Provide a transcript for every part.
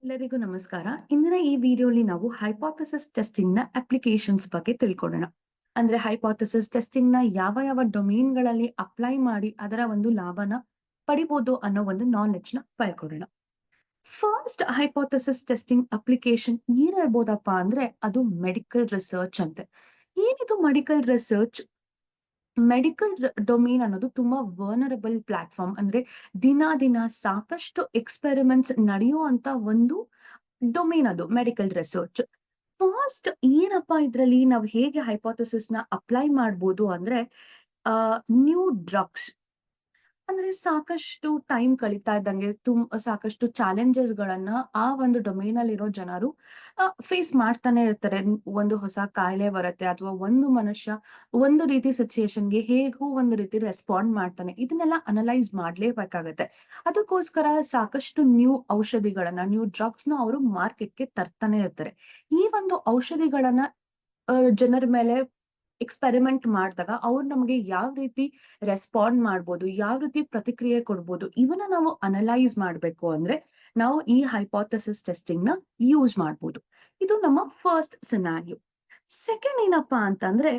ಎಲ್ಲರಿಗೂ ನಮಸ್ಕಾರ. ಇಂದಿನ ಈ ವಿಡಿಯೋಲಿ ನಾವು ಹೈಪೋಥೆಸಿಸ್ ಟೆಸ್ಟಿಂಗ್ ನ ಅಪ್ಲಿಕೇಶನ್ಸ್ ಬಗ್ಗೆ ತಿಳ್ಕೊಳ್ಳೋಣ. ಅಂದ್ರೆ ಹೈಪೋಥೆಸಿಸ್ ಟೆಸ್ಟಿಂಗ್ ನ ಯಾವ ಯಾವ ಡೊಮೇನ್ ಗಳಲ್ಲಿ ಅಪ್ಲೈ ಮಾಡಿ ಅದರ ಒಂದು ಲಾಭನ ಪಡಿಬಹುದು ಅನ್ನೋ ಒಂದು ನಾಲೆಡ್ಜ್ ನ ಪಡ್ಕೊಳ್ಳೋಣ. ಫಸ್ಟ್ ಹೈಪೋಥೆಸಿಸ್ ಟೆಸ್ಟಿಂಗ್ ಅಪ್ಲಿಕೇಶನ್ ಏನಿರ್ಬೋದಪ್ಪ ಅಂದ್ರೆ ಅದು ಮೆಡಿಕಲ್ ರಿಸರ್ಚ್ ಅಂತೆ. ಏನಿದು ಮೆಡಿಕಲ್ ರಿಸರ್ಚ್? ಮೆಡಿಕಲ್ ಡೊಮೇನ್ ಅನ್ನೋದು ತುಂಬಾ ವರ್ನರಬಲ್ ಪ್ಲಾಟ್ಫಾರ್ಮ್. ಅಂದ್ರೆ ದಿನ ಸಾಕಷ್ಟು ಎಕ್ಸ್ಪೆರಿಮೆಂಟ್ಸ್ ನಡೆಯುವಂತ ಒಂದು ಡೊಮೇನ್ ಅದು ಮೆಡಿಕಲ್ ರಿಸರ್ಚ್. ಫಸ್ಟ್ ಏನಪ್ಪಾ ಇದ್ರಲ್ಲಿ ನಾವು ಹೇಗೆ ಹೈಪೋಥೆಸಿಸ್ ನ ಅಪ್ಲೈ ಮಾಡ್ಬೋದು ಅಂದ್ರೆ ನ್ಯೂ ಡ್ರಗ್ಸ್. ಅಂದ್ರೆ ಸಾಕಷ್ಟು ಟೈಮ್ ಕಳೀತಾ ಇದ್ದಂಗೆ ಸಾಕಷ್ಟು ಚಾಲೆಂಜಸ್ ಗಳನ್ನ ಆ ಒಂದು ಡೊಮೇನ್ ಅಲ್ಲಿ ಇರೋ ಜನರು ಫೇಸ್ ಮಾಡ್ತಾನೆ ಇರ್ತಾರೆ. ಒಂದು ಹೊಸ ಕಾಯಿಲೆ ಬರುತ್ತೆ ಅಥವಾ ಒಂದು ಮನುಷ್ಯ ಒಂದು ರೀತಿ ಸಿಚುಯೇಷನ್ಗೆ ಹೇಗೂ ಒಂದು ರೀತಿ ರೆಸ್ಪಾಂಡ್ ಮಾಡ್ತಾನೆ. ಇದನ್ನೆಲ್ಲ ಅನಲೈಸ್ ಮಾಡ್ಲೇಬೇಕಾಗತ್ತೆ. ಅದಕ್ಕೋಸ್ಕರ ಸಾಕಷ್ಟು ನ್ಯೂ ಔಷಧಿಗಳನ್ನ ನ್ಯೂ ಡ್ರಗ್ಸ್ ನ ಅವರು ಮಾರ್ಕೆಟ್ಗೆ ತರ್ತಾನೆ ಇರ್ತಾರೆ. ಈ ಒಂದು ಔಷಧಿಗಳನ್ನ ಜನರ ಮೇಲೆ ಎಕ್ಸ್ಪೆರಿಮೆಂಟ್ ಮಾಡಿದಾಗ ಅವ್ರು ನಮಗೆ ಯಾವ ರೀತಿ ರೆಸ್ಪಾಂಡ್ ಮಾಡ್ಬೋದು, ಯಾವ ರೀತಿ ಪ್ರತಿಕ್ರಿಯೆ ಕೊಡ್ಬೋದು, ಇವನ್ನ ನಾವು ಅನಲೈಸ್ ಮಾಡ್ಬೇಕು ಅಂದ್ರೆ ನಾವು ಈ ಹೈಪೋಥೆಸಿಸ್ ಟೆಸ್ಟಿಂಗ್ ನ ಯೂಸ್ ಮಾಡ್ಬೋದು. ಇದು ನಮ್ಮ ಫಸ್ಟ್ ಸಿನಾರಿಯೋ. ಸೆಕೆಂಡ್ ಏನಪ್ಪಾ ಅಂತಂದ್ರೆ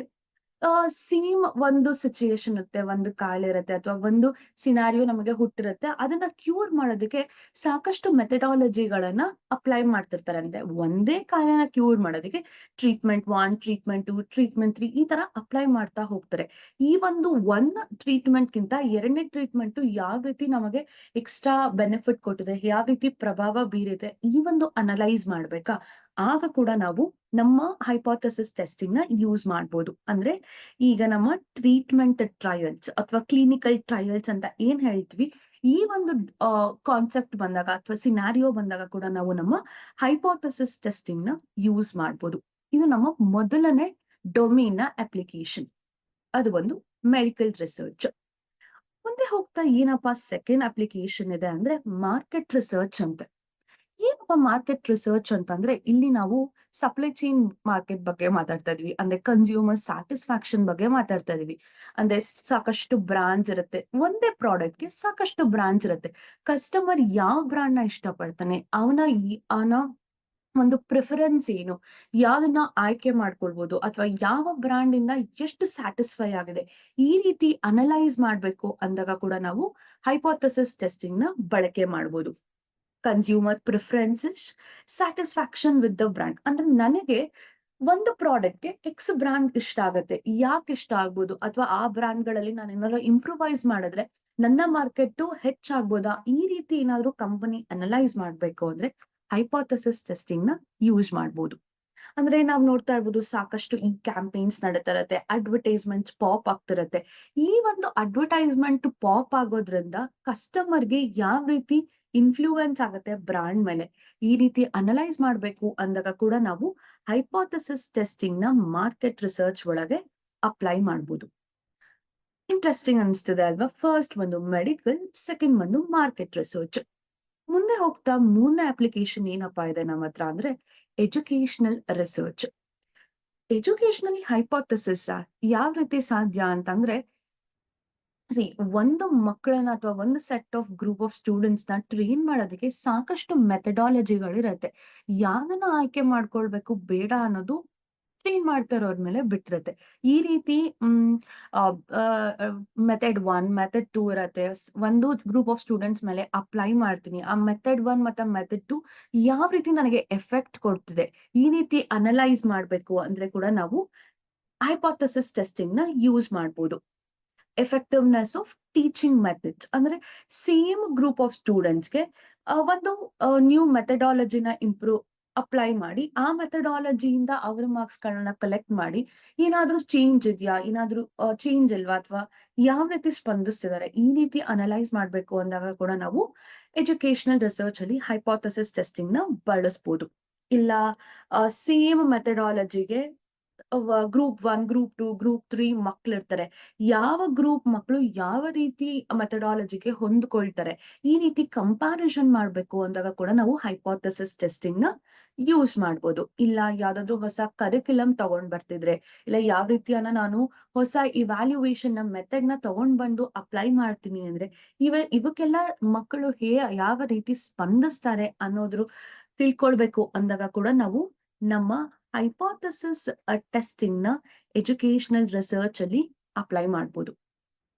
ಸೇಮ್ ಒಂದು ಸಿಚುಯೇಷನ್ ಇರುತ್ತೆ, ಒಂದು ಕಾಯಿಲೆ ಇರುತ್ತೆ ಅಥವಾ ಒಂದು ಸಿನಾರಿಯೋ ನಮಗೆ ಹುಟ್ಟಿರುತ್ತೆ. ಅದನ್ನ ಕ್ಯೂರ್ ಮಾಡೋದಕ್ಕೆ ಸಾಕಷ್ಟು ಮೆಥಡಾಲಜಿಗಳನ್ನ ಅಪ್ಲೈ ಮಾಡ್ತಿರ್ತಾರೆ. ಅಂದ್ರೆ ಒಂದೇ ಕಾಯಿಲೆನ ಕ್ಯೂರ್ ಮಾಡೋದಕ್ಕೆ ಟ್ರೀಟ್ಮೆಂಟ್ 1, ಟ್ರೀಟ್ಮೆಂಟ್ 2, ಟ್ರೀಟ್ಮೆಂಟ್ 3 ಈ ತರ ಅಪ್ಲೈ ಮಾಡ್ತಾ ಹೋಗ್ತಾರೆ. ಈ ಒಂದು ಟ್ರೀಟ್ಮೆಂಟ್ ಗಿಂತ ಎರಡನೇ ಟ್ರೀಟ್ಮೆಂಟ್ ಯಾವ ರೀತಿ ನಮಗೆ ಎಕ್ಸ್ಟ್ರಾ ಬೆನಿಫಿಟ್ ಕೊಟ್ಟಿದೆ, ಯಾವ ರೀತಿ ಪ್ರಭಾವ ಬೀರಿದೆ, ಈ ಒಂದು ಅನಲೈಸ್ ಮಾಡ್ಬೇಕಾ, ಆಗ ಕೂಡ ನಾವು ನಮ್ಮ ಹೈಪೋಥೆಸಿಸ್ ಟೆಸ್ಟಿಂಗ್ ನ ಯೂಸ್ ಮಾಡ್ಬೋದು. ಅಂದ್ರೆ ಈಗ ನಮ್ಮ ಟ್ರೀಟ್ಮೆಂಟ್ ಟ್ರಯಲ್ಸ್ ಅಥವಾ ಕ್ಲಿನಿಕಲ್ ಟ್ರಯಲ್ಸ್ ಅಂತ ಏನ್ ಹೇಳ್ತೀವಿ, ಈ ಒಂದು ಕಾನ್ಸೆಪ್ಟ್ ಬಂದಾಗ ಅಥವಾ ಸಿನಾರಿಯೋ ಬಂದಾಗ ಕೂಡ ನಾವು ನಮ್ಮ ಹೈಪೋಥೆಸಿಸ್ ಟೆಸ್ಟಿಂಗ್ ನ ಯೂಸ್ ಮಾಡ್ಬೋದು. ಇದು ನಮ್ಮ ಮೊದಲನೇ ಡೊಮೇನ್ ನ ಅಪ್ಲಿಕೇಶನ್. ಅದು ಒಂದು ಮೆಡಿಕಲ್ ರಿಸರ್ಚ್. ಮುಂದೆ ಹೋಗ್ತಾ ಏನಪ್ಪಾ ಸೆಕೆಂಡ್ ಅಪ್ಲಿಕೇಶನ್ ಇದೆ ಅಂದ್ರೆ ಮಾರ್ಕೆಟ್ ರಿಸರ್ಚ್ ಅಂತ. ಏನಪ್ಪಾ ಮಾರ್ಕೆಟ್ ರಿಸರ್ಚ್ ಅಂತಂದ್ರೆ ಇಲ್ಲಿ ನಾವು ಸಪ್ಲೈ ಚೈನ್ ಮಾರ್ಕೆಟ್ ಬಗ್ಗೆ ಮಾತಾಡ್ತಾ ಇದೀವಿ. ಅಂದ್ರೆ ಕನ್ಸ್ಯೂಮರ್ ಸ್ಯಾಟಿಸ್ಫ್ಯಾಕ್ಷನ್ ಬಗ್ಗೆ ಮಾತಾಡ್ತಾ ಇದೀವಿ. ಅಂದ್ರೆ ಸಾಕಷ್ಟು ಬ್ರಾಂಡ್ಸ್ ಇರುತ್ತೆ, ಒಂದೇ ಪ್ರಾಡಕ್ಟ್ ಗೆ ಸಾಕಷ್ಟು ಬ್ರಾಂಡ್ಸ್ ಇರುತ್ತೆ. ಕಸ್ಟಮರ್ ಯಾವ ಬ್ರಾಂಡ್ ನ ಇಷ್ಟಪಡ್ತಾನೆ, ಅವನ ಒಂದು ಪ್ರಿಫರೆನ್ಸ್ ಏನು, ಯಾವ್ದನ್ನ ಆಯ್ಕೆ ಮಾಡ್ಕೊಳ್ಬಹುದು ಅಥವಾ ಯಾವ ಬ್ರಾಂಡ್ ಇಂದ ಎಷ್ಟು ಸ್ಯಾಟಿಸ್ಫೈ ಆಗಿದೆ, ಈ ರೀತಿ ಅನಲೈಸ್ ಮಾಡ್ಬೇಕು ಅಂದಾಗ ಕೂಡ ನಾವು ಹೈಪೋಥೆಸಿಸ್ ಟೆಸ್ಟಿಂಗ್ ನ ಬಳಕೆ ಮಾಡ್ಬೋದು. Consumer preferences, satisfaction with the brand. ಅಂದ್ರೆ ನನಗೆ ಒಂದು ಪ್ರಾಡಕ್ಟ್ಗೆ ಎಕ್ಸ್ ಬ್ರಾಂಡ್ ಇಷ್ಟ ಆಗತ್ತೆ, ಯಾಕೆ ಇಷ್ಟ ಆಗ್ಬೋದು, ಅಥವಾ ಆ ಬ್ರಾಂಡ್ ಗಳಲ್ಲಿ ನಾನು ಏನಾದ್ರು ಇಂಪ್ರೂವೈಸ್ ಮಾಡಿದ್ರೆ ನನ್ನ ಮಾರ್ಕೆಟ್ ಹೆಚ್ಚಾಗ್ಬೋದಾ, ಈ ರೀತಿ ಏನಾದ್ರು ಕಂಪನಿ ಅನಲೈಸ್ ಮಾಡ್ಬೇಕು ಅಂದ್ರೆ ಹೈಪೋಥೆಸಿಸ್ ಟೆಸ್ಟಿಂಗ್ ನ ಯೂಸ್ ಮಾಡ್ಬೋದು. ಅಂದ್ರೆ ನಾವ್ ನೋಡ್ತಾ ಇರ್ಬೋದು ಸಾಕಷ್ಟು ಈ ಕ್ಯಾಂಪೇನ್ಸ್ ನಡೀತಾ ಇರತ್ತೆ, ಅಡ್ವರ್ಟೈಸ್ಮೆಂಟ್ಸ್ ಪಾಪ್ ಆಗ್ತಿರತ್ತೆ. ಈ ಒಂದು ಅಡ್ವರ್ಟೈಸ್ಮೆಂಟ್ ಪಾಪ್ ಆಗೋದ್ರಿಂದ ಕಸ್ಟಮರ್ಗೆ ಯಾವ ರೀತಿ ಇನ್ಫ್ಲೂಯೆನ್ಸ್ ಆಗತ್ತೆ ಬ್ರಾಂಡ್ ಮೇಲೆ, ಈ ರೀತಿ ಅನಲೈಸ್ ಮಾಡ್ಬೇಕು ಅಂದಾಗ ಕೂಡ ನಾವು ಹೈಪೋಥೆಸಿಸ್ ಟೆಸ್ಟಿಂಗ್ ನ ಮಾರ್ಕೆಟ್ ರಿಸರ್ಚ್ ಒಳಗೆ ಅಪ್ಲೈ ಮಾಡ್ಬೋದು. ಇಂಟ್ರೆಸ್ಟಿಂಗ್ ಅನಿಸ್ತಿದೆ ಅಲ್ವಾ? ಫಸ್ಟ್ ಒಂದು ಮೆಡಿಕಲ್, ಸೆಕೆಂಡ್ ಒಂದು ಮಾರ್ಕೆಟ್ ರಿಸರ್ಚ್. ಮುಂದೆ ಹೋಗ್ತಾ ಮೂರನೇ ಅಪ್ಲಿಕೇಶನ್ ಏನಪ್ಪಾ ಇದೆ ನಮ್ಮ ಹತ್ರ ಅಂದ್ರೆ ಎಜುಕೇಶನಲ್ ರಿಸರ್ಚ್. ಎಜುಕೇಶನಲ್ ಹೈಪೋಥೆಸಿಸ್ ಯಾವ ರೀತಿ ಸಾಧ್ಯ ಅಂತಂದ್ರೆ ಒಂದು ಮಕ್ಕಳನ್ನ ಅಥವಾ ಒಂದು set of group of students ನ ಟ್ರೈನ್ ಮಾಡೋದಕ್ಕೆ ಸಾಕಷ್ಟು ಮೆಥಡಾಲಜಿಗಳಿರತ್ತೆ. ಯಾವ್ದನ್ನ ಆಯ್ಕೆ ಮಾಡ್ಕೊಳ್ಬೇಕು ಬೇಡ ಅನ್ನೋದು ಟ್ರೈನ್ ಮಾಡ್ತಾರೋರ್ ಮೇಲೆ ಬಿಟ್ಟಿರತ್ತೆ. ಈ ರೀತಿ ಮೆಥಡ್ 1, ಮೆಥಡ್ 2 ಇರತ್ತೆ. ಒಂದು ಗ್ರೂಪ್ ಆಫ್ ಸ್ಟೂಡೆಂಟ್ಸ್ ಮೇಲೆ ಅಪ್ಲೈ ಮಾಡ್ತೀನಿ, ಆ ಮೆಥಡ್ 1 ಮತ್ತೆ ಮೆಥಡ್ 2 ಯಾವ ರೀತಿ ನನಗೆ ಎಫೆಕ್ಟ್ ಕೊಡ್ತಿದೆ, ಈ ರೀತಿ ಅನಲೈಸ್ ಮಾಡ್ಬೇಕು ಅಂದ್ರೆ ಕೂಡ ನಾವು ಹೈಪೋಥೆಸಿಸ್ ಟೆಸ್ಟಿಂಗ್ ನ ಯೂಸ್ ಮಾಡ್ಬೋದು. ಎಫೆಕ್ಟಿವ್ನೆಸ್ ಆಫ್ ಟೀಚಿಂಗ್ ಮೆಥಡ್ಸ್ ಅಂದ್ರೆ ಸೇಮ್ ಗ್ರೂಪ್ ಆಫ್ ಸ್ಟೂಡೆಂಟ್ಸ್ಗೆ ಒಂದು ನ್ಯೂ ಮೆಥಡಾಲಜಿನ ಅಪ್ಲೈ ಮಾಡಿ ಆ ಮೆಥಡಾಲಜಿಯಿಂದ ಅವರ ಮಾರ್ಕ್ಸ್ ಗಳನ್ನ ಕಲೆಕ್ಟ್ ಮಾಡಿ ಏನಾದ್ರೂ ಚೇಂಜ್ ಇದೆಯಾ, ಏನಾದ್ರೂ ಚೇಂಜ್ ಇಲ್ವಾ, ಅಥವಾ ಯಾವ ರೀತಿ ಸ್ಪಂದಿಸ್ತಿದ್ದಾರೆ, ಈ ರೀತಿ ಅನಲೈಸ್ ಮಾಡ್ಬೇಕು ಅಂದಾಗ ಕೂಡ ನಾವು ಎಜುಕೇಶನಲ್ ರಿಸರ್ಚ್ ಅಲ್ಲಿ ಹೈಪೋಥೆಸಿಸ್ ಟೆಸ್ಟಿಂಗ್ ನ ಬಳಸ್ಬೋದು. ಇಲ್ಲ ಸೇಮ್ ಮೆಥಡಾಲಜಿಗೆ ಗ್ರೂಪ್ 1, ಗ್ರೂಪ್ 2, ಗ್ರೂಪ್ 3 ಮಕ್ಳು ಇರ್ತಾರೆ. ಯಾವ ಗ್ರೂಪ್ ಮಕ್ಕಳು ಯಾವ ರೀತಿ ಮೆಥಡಾಲಜಿಗೆ ಹೊಂದ್ಕೊಳ್ತಾರೆ, ಈ ರೀತಿ ಕಂಪ್ಯಾರಿಸನ್ ಮಾಡ್ಬೇಕು ಅಂದಾಗ ಕೂಡ ನಾವು ಹೈಪೋಥೆಸಿಸ್ ಟೆಸ್ಟಿಂಗ್ ನ ಯೂಸ್ ಮಾಡ್ಬೋದು. ಇಲ್ಲ ಯಾವ್ದಾದ್ರು ಹೊಸ ಕರಿಕ್ಯುಲಮ್ ತಗೊಂಡ್ ಬರ್ತಿದ್ರೆ, ಇಲ್ಲ ಯಾವ ರೀತಿಯನ್ನ ನಾನು ಹೊಸ ಇವ್ಯಾಲ್ಯೂಯೇಷನ್ ನ ಮೆಥಡ್ ನ ತಗೊಂಡ್ ಬಂದು ಅಪ್ಲೈ ಮಾಡ್ತೀನಿ ಅಂದ್ರೆ ಇವಕ್ಕೆಲ್ಲ ಮಕ್ಕಳು ಯಾವ ರೀತಿ ಸ್ಪಂದಿಸ್ತಾರೆ ಅನ್ನೋದ್ರ ತಿಳ್ಕೊಳ್ಬೇಕು ಅಂದಾಗ ಕೂಡ ನಾವು ನಮ್ಮ ಹೈಪೋಥೆಸಿಸ್ ಟೆಸ್ಟಿಂಗ್ ನ ಎಜುಕೇಶನಲ್ ರಿಸರ್ಚ್ ಅಲ್ಲಿ ಅಪ್ಲೈ ಮಾಡ್ಬೋದು.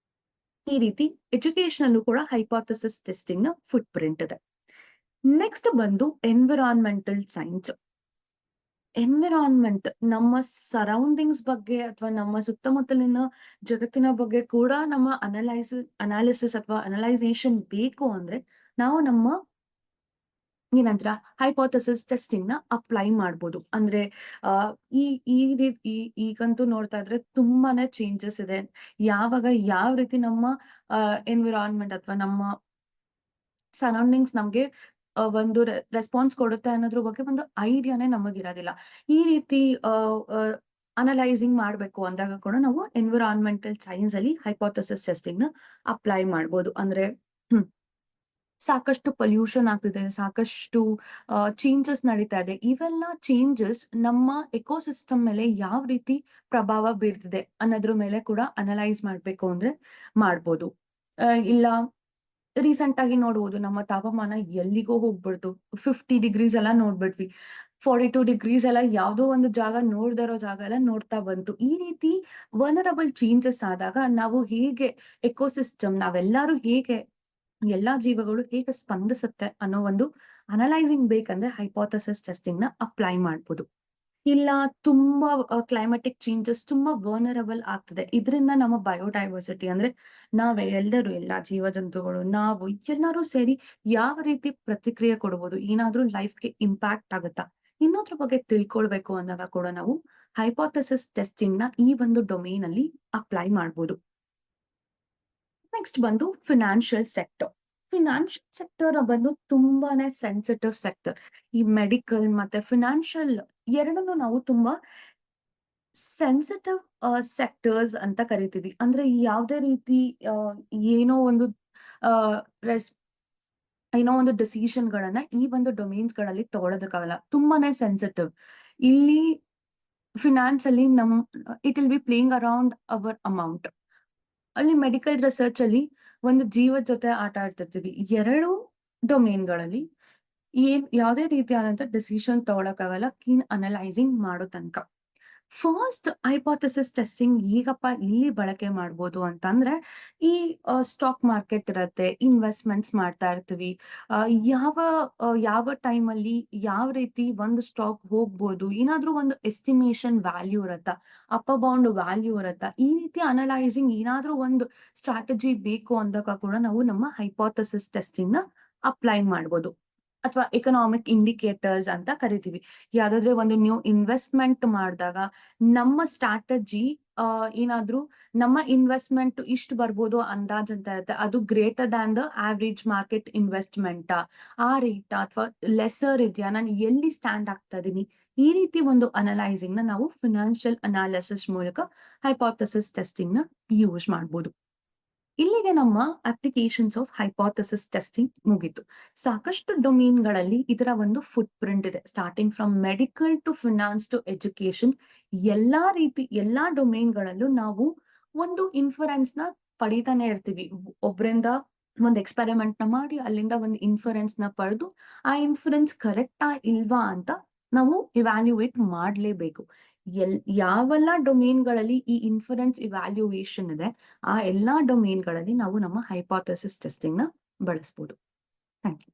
ಈ ರೀತಿ ಎಜುಕೇಶನ್ ಅಲ್ಲೂ ಕೂಡ ಹೈಪೋಥೆಸಿಸ್ ಟೆಸ್ಟಿಂಗ್ ನ ಫುಟ್ ಪ್ರಿಂಟ್ ಇದೆ. ನೆಕ್ಸ್ಟ್ ಬಂದು ಎನ್ವಿರಾನ್ಮೆಂಟಲ್ ಸೈನ್ಸ್. ಎನ್ವಿರಾನ್ಮೆಂಟ್ ನಮ್ಮ ಸರೌಂಡಿಂಗ್ಸ್ ಬಗ್ಗೆ ಅಥವಾ ನಮ್ಮ ಸುತ್ತಮುತ್ತಲಿನ ಜಗತ್ತಿನ ಬಗ್ಗೆ ಕೂಡ ನಮ್ಮ ಅನಾಲಿಸಿಸ್ ಅಥವಾ ಅನಲೈಸೇಷನ್ ಬೇಕು ಅಂದ್ರೆ ನಾವು ನಮ್ಮ ಏನಂದ್ರ ಹೈಪೋಥೆಸಿಸ್ ಟೆಸ್ಟಿಂಗ್ ನ ಅಪ್ಲೈ ಮಾಡ್ಬೋದು. ಅಂದ್ರೆ ಆ ಈ ಈ ರೀತಿ ಈಗಂತೂ ನೋಡ್ತಾ ಇದ್ರೆ ತುಂಬಾನೇ ಚೇಂಜಸ್ ಇದೆ. ಯಾವಾಗ ಯಾವ ರೀತಿ ನಮ್ಮ ಎನ್ವಿರಾನ್ಮೆಂಟ್ ಅಥವಾ ನಮ್ಮ ಸರೌಂಡಿಂಗ್ಸ್ ನಮ್ಗೆ ಒಂದು ರೆಸ್ಪಾನ್ಸ್ ಕೊಡುತ್ತೆ ಅನ್ನೋದ್ರ ಬಗ್ಗೆ ಒಂದು ಐಡಿಯಾನೇ ನಮಗಿರೋದಿಲ್ಲ. ಈ ರೀತಿ ಅನಲೈಸಿಂಗ್ ಮಾಡ್ಬೇಕು ಅಂದಾಗ ಕೂಡ ನಾವು ಎನ್ವಿರಾನ್ಮೆಂಟಲ್ ಸೈನ್ಸ್ ಅಲ್ಲಿ ಹೈಪೋಥೆಸಿಸ್ ಟೆಸ್ಟಿಂಗ್ ನ ಅಪ್ಲೈ ಮಾಡ್ಬೋದು. ಅಂದ್ರೆ ಸಾಕಷ್ಟು ಪೊಲ್ಯೂಷನ್ ಆಗ್ತಿದೆ, ಸಾಕಷ್ಟು ಚೇಂಜಸ್ ನಡೀತಾ ಇದೆ. ಇವೆಲ್ಲ ಚೇಂಜಸ್ ನಮ್ಮ ಎಕೋಸಿಸ್ಟಮ್ ಮೇಲೆ ಯಾವ ರೀತಿ ಪ್ರಭಾವ ಬೀರ್ತಿದೆ ಅನ್ನೋದ್ರ ಮೇಲೆ ಕೂಡ ಅನಲೈಸ್ ಮಾಡ್ಬೇಕು ಅಂದ್ರೆ ಮಾಡ್ಬೋದು. ಇಲ್ಲ ರೀಸೆಂಟ್ ಆಗಿ ನೋಡ್ಬೋದು, ನಮ್ಮ ತಾಪಮಾನ ಎಲ್ಲಿಗೋ ಹೋಗ್ಬಿಡ್ತು. 50 ಡಿಗ್ರೀಸ್ ಎಲ್ಲ ನೋಡ್ಬಿಟ್ವಿ. 42 ಡಿಗ್ರೀಸ್ ಎಲ್ಲ ಯಾವ್ದೋ ಒಂದು ಜಾಗ ನೋಡ್ದೇ ಇರೋ ಜಾಗ ಎಲ್ಲ ನೋಡ್ತಾ ಬಂತು. ಈ ರೀತಿ ವಲ್ನರಬಲ್ ಚೇಂಜಸ್ ಆದಾಗ ನಾವು ಹೇಗೆ ಎಕೋಸಿಸ್ಟಮ್, ನಾವೆಲ್ಲರೂ ಹೇಗೆ, ಎಲ್ಲಾ ಜೀವಗಳು ಹೇಗೆ ಸ್ಪಂದಿಸುತ್ತೆ ಅನ್ನೋ ಒಂದು ಅನಲೈಸಿಂಗ್ ಬೇಕಂದ್ರೆ ಹೈಪೋಥೆಸಿಸ್ ಟೆಸ್ಟಿಂಗ್ ನ ಅಪ್ಲೈ ಮಾಡ್ಬೋದು. ಇಲ್ಲ ತುಂಬಾ ಕ್ಲೈಮ್ಯಾಟಿಕ್ ಚೇಂಜಸ್ ತುಂಬಾ ವರ್ನರಬಲ್ ಆಗ್ತದೆ. ಇದರಿಂದ ನಮ್ಮ ಬಯೋಡೈವರ್ಸಿಟಿ ಅಂದ್ರೆ ಎಲ್ಲರೂ, ಎಲ್ಲಾ ಜೀವಜಂತುಗಳು, ನಾವು ಎಲ್ಲರೂ ಸೇರಿ ಯಾವ ರೀತಿ ಪ್ರತಿಕ್ರಿಯೆ ಕೊಡ್ಬೋದು, ಏನಾದ್ರೂ ಲೈಫ್ಗೆ ಇಂಪ್ಯಾಕ್ಟ್ ಆಗುತ್ತಾ, ಇನ್ನೊಂದ್ರ ಬಗ್ಗೆ ತಿಳ್ಕೊಳ್ಬೇಕು ಅಂದಾಗ ಕೂಡ ನಾವು ಹೈಪೋಥೆಸಿಸ್ ಟೆಸ್ಟಿಂಗ್ ನ ಈ ಒಂದು ಡೊಮೇನ್ ಅಲ್ಲಿ ಅಪ್ಲೈ ಮಾಡ್ಬೋದು. ನೆಕ್ಸ್ಟ್ ಬಂದು ಫಿನಾನ್ಷಿಯಲ್ ಸೆಕ್ಟರ್. ಫಿನಾನ್ಷಿಯಲ್ ಸೆಕ್ಟರ್ ಬಂದು ತುಂಬಾನೇ ಸೆನ್ಸಿಟಿವ್ ಸೆಕ್ಟರ್. ಈ ಮೆಡಿಕಲ್ ಮತ್ತೆ ಫಿನಾನ್ಷಿಯಲ್ ಎರಡನ್ನು ನಾವು ತುಂಬಾ ಸೆನ್ಸಿಟಿವ್ ಸೆಕ್ಟರ್ಸ್ ಅಂತ ಕರಿತೀವಿ. ಅಂದ್ರೆ ಯಾವುದೇ ರೀತಿ ಏನೋ ಒಂದು ರೆಸ್ ಏನೋ ಒಂದು ಡಿಸಿಷನ್ ಗಳನ್ನ ಈ ಒಂದು ಡೊಮೇನ್ಸ್ ಗಳಲ್ಲಿ ತಗೊಳೋದಕ್ಕಾಗಲ್ಲ. ತುಂಬಾನೇ ಸೆನ್ಸಿಟಿವ್. ಇಲ್ಲಿ ಫಿನಾನ್ಸ್ ಅಲ್ಲಿ it will be playing around hour amount. ಅಲ್ಲಿ ಮೆಡಿಕಲ್ ರಿಸರ್ಚ್ ಅಲ್ಲಿ ಒಂದು ಜೀವದ ಜೊತೆ ಆಟ ಆಡ್ತಿರ್ತೀವಿ. ಎರಡು ಡೊಮೇನ್ಗಳಲ್ಲಿ ಯಾವುದೇ ರೀತಿಯಾದಂತ ಡಿಸಿಷನ್ ತಗೊಳಕ್ಕಾಗಲ್ಲ ಕೀನ್ ಅನಲೈಸಿಂಗ್ ಮಾಡೋ ತನಕ. ಫಸ್ಟ್ ಹೈಪೋಥೆಸಿಸ್ ಟೆಸ್ಟಿಂಗ್ ಈಗಪ್ಪ ಇಲ್ಲಿ ಬಳಕೆ ಮಾಡ್ಬೋದು ಅಂತಂದ್ರೆ, ಈ ಸ್ಟಾಕ್ ಮಾರ್ಕೆಟ್ ಇರತ್ತೆ, ಇನ್ವೆಸ್ಟ್ಮೆಂಟ್ಸ್ ಮಾಡ್ತಾ ಇರ್ತೀವಿ. ಯಾವ ಟೈಮ್ ಅಲ್ಲಿ ಯಾವ ರೀತಿ ಒಂದು ಸ್ಟಾಕ್ ಹೋಗ್ಬೋದು, ಏನಾದ್ರೂ ಒಂದು ಎಸ್ಟಿಮೇಷನ್ ವ್ಯಾಲ್ಯೂ ಇರತ್ತಾ, ಅಪ್ಪರ್ ಬೌಂಡ್ ವ್ಯಾಲ್ಯೂ ಇರತ್ತಾ, ಈ ರೀತಿ ಅನಲೈಸಿಂಗ್ ಏನಾದ್ರೂ ಒಂದು ಸ್ಟ್ರಾಟಜಿ ಬೇಕು ಅಂದಾಗ ಕೂಡ ನಾವು ನಮ್ಮ ಹೈಪೋಥೆಸಿಸ್ ಟೆಸ್ಟಿಂಗ್ ನ ಅಪ್ಲೈ ಮಾಡ್ಬೋದು. ಅಥವಾ ಎಕನಾಮಿಕ್ ಇಂಡಿಕೇಟರ್ಸ್ ಅಂತ ಕರಿತೀವಿ. ಯಾವ್ದಾದ್ರೆ ಒಂದು ನ್ಯೂ ಇನ್ವೆಸ್ಟ್ಮೆಂಟ್ ಮಾಡಿದಾಗ ನಮ್ಮ ಸ್ಟ್ರಾಟಜಿ ಏನಾದ್ರೂ ನಮ್ಮ ಇನ್ವೆಸ್ಟ್ಮೆಂಟ್ ಇಷ್ಟು ಬರ್ಬೋದು ಅಂದಾಜ್ ಅಂತ ಇರುತ್ತೆ. ಅದು greater than the average market investment ಆ ರೇಟ್ ಅಥವಾ ಲೆಸರ್ ಇದೆಯಾ, ನಾನು ಎಲ್ಲಿ ಸ್ಟ್ಯಾಂಡ್ ಆಗ್ತಾ ಇದೀನಿ, ಈ ರೀತಿ ಒಂದು ಅನಲೈಸಿಂಗ್ ನ ನಾವು ಫಿನಾನ್ಷಿಯಲ್ ಅನಾಲಿಸಿಸ್ ಮೂಲಕ ಹೈಪೋಥೆಸಿಸ್ ಟೆಸ್ಟಿಂಗ್ ನ ಯೂಸ್ ಮಾಡ್ಬೋದು. ಇಲ್ಲಿಗೆ ನಮ್ಮ ಅಪ್ಲಿಕೇಶನ್ಸ್ ಆಫ್ ಹೈಪೋಥೆಸಿಸ್ ಟೆಸ್ಟಿಂಗ್ ಮುಗೀತು. ಸಾಕಷ್ಟು ಡೊಮೇನ್ಗಳಲ್ಲಿ ಇದರ ಒಂದು ಫುಟ್ ಪ್ರಿಂಟ್ ಇದೆ. Starting from medical to finance to education, ಎಲ್ಲಾ ಡೊಮೇನ್ಗಳಲ್ಲೂ ನಾವು ಒಂದು ಇನ್ಫರೆನ್ಸ್ ನ ಪಡಿತಾನೆ ಇರ್ತೀವಿ. ಒಬ್ರಿಂದ ಒಂದು ಎಕ್ಸ್ಪೆರಿಮೆಂಟ್ ನ ಮಾಡಿ ಅಲ್ಲಿಂದ ಒಂದು ಇನ್ಫರೆನ್ಸ್ ನ ಪಡೆದು ಆ ಇನ್ಫರೆನ್ಸ್ ಕರೆಕ್ಟಾ ಇಲ್ವಾ ಅಂತ ನಾವು ಇವ್ಯಾಲ್ಯೂಯೇಟ್ ಮಾಡ್ಲೇಬೇಕು. ಯಾವೆಲ್ಲ ಡೊಮೇನ್ಗಳಲ್ಲಿ ಈ ಇನ್ಫರೆನ್ಸ್ ಇವ್ಯಾಲ್ಯೂಯೇಷನ್ ಇದೆ, ಆ ಎಲ್ಲಾ ಡೊಮೇನ್ಗಳಲ್ಲಿ ನಾವು ನಮ್ಮ ಹೈಪೋಥೆಸಿಸ್ ಟೆಸ್ಟಿಂಗ್ ನ ಬಳಸಬಹುದು. Thank you.